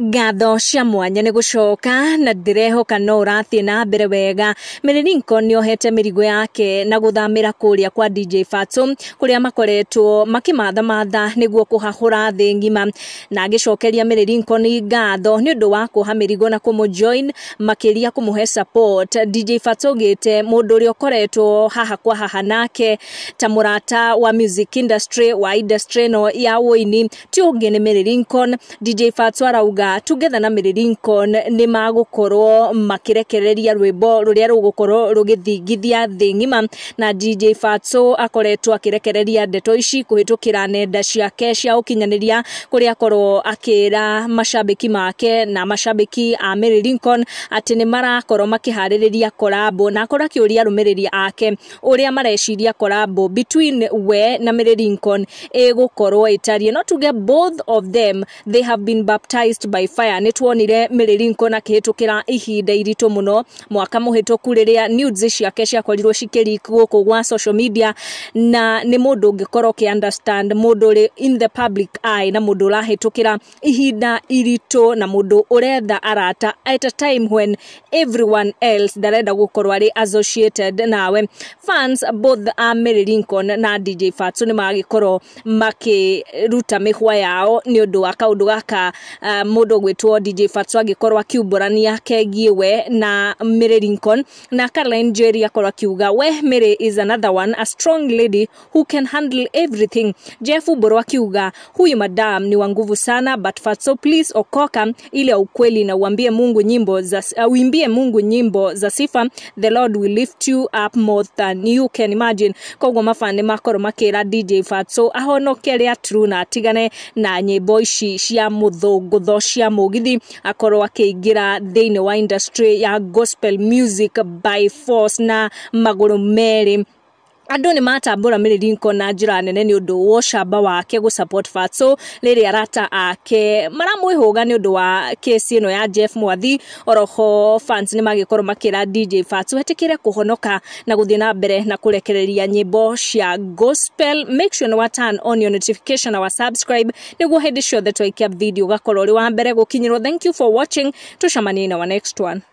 Ngatho cia mwanya ni gucoka na ndirehoka no urathie na mbere wega. Lincon ni ohete mirigo yake na guthamira kuria kwa DJ Fatxo kuria makoretwo makimatha niguo kuhahura thi ngima na agicokeria Lincon ngatho ni undu wa kuha mirigo na kumujoin makiria kumuhe support. DJ Fatxo gite mundu uri okoretwo haha kwa haha nake ta murata wa music industry wa industry no ya woini ti ungi ni Lincon. DJ Fatxo arauga together na Lincon ni magukorwo makirekereria rwimbo ruria rugukorwo rugithingithia thi ngima na DJ Fatxo akoretwo akirekereria ndeto ici kuhitukira nenda ciake cia ukinyaniria kuria korwo akira mashabiki make na mashabiki a Lincon ati ni marakorwo makihaririria collabo na akora kiuria rumiriria ake uria mareciria collabo between we na Lincon egukorwo itarie not to get both of them. They have been baptized by fire. Nitwonire Lincon akihitukira ihinda irito muno mwaka muhituku riria news ciake ciakorirwo cikirikwo kwa social media na ni mundu ungikorwo ki understand mundu ri in the public eye na mundu rahitukira ihinda irito na mundu uretha arata at a time when everyone else darenda gukorwo ari associated nawe. Fans both Lincon na DJ Fatxo ni magikorwo makiruta mihwa yao ni undu wa kaundu gaka mundu gwitwo DJ Fatxo agikorwo akiumburania kegiwe na Lincon na Caroline Jerry akorwo akiuga we Mary is another one, a strong lady who can handle everything. Jeff Boro akiuga huyu madam ni wa nguvu sana, but Fatxo please okoka ile ukweli na uimbie Mungu nyimbo za sifa. The Lord will lift you up more than you can imagine. Koguo mafane makoro makira DJ Fatxo ahonokeria true na atigane na nyimbo ici cia muthungutho cia mugithi akorwo akiingira thiini wa industry ya gospel music by force na maguru meri. Andu ni matambura Lincon na njira nene ni undu wa camba wake gu support Fatxo riri arata ake maramwihuga ni undu wa case ino ya Jeff Mwathi. Oroho fans ni magikorwo makira DJ Fatxo hetikire kuhonoka na guthie na mbere na kurekereria nyimbo cia gospel. Make sure you turn on your notification or subscribe niguo hindi ciothe twaikia video gakorwo ri wa mbere gukinyirwo. Thank you for watching. Tucemanie in our next one.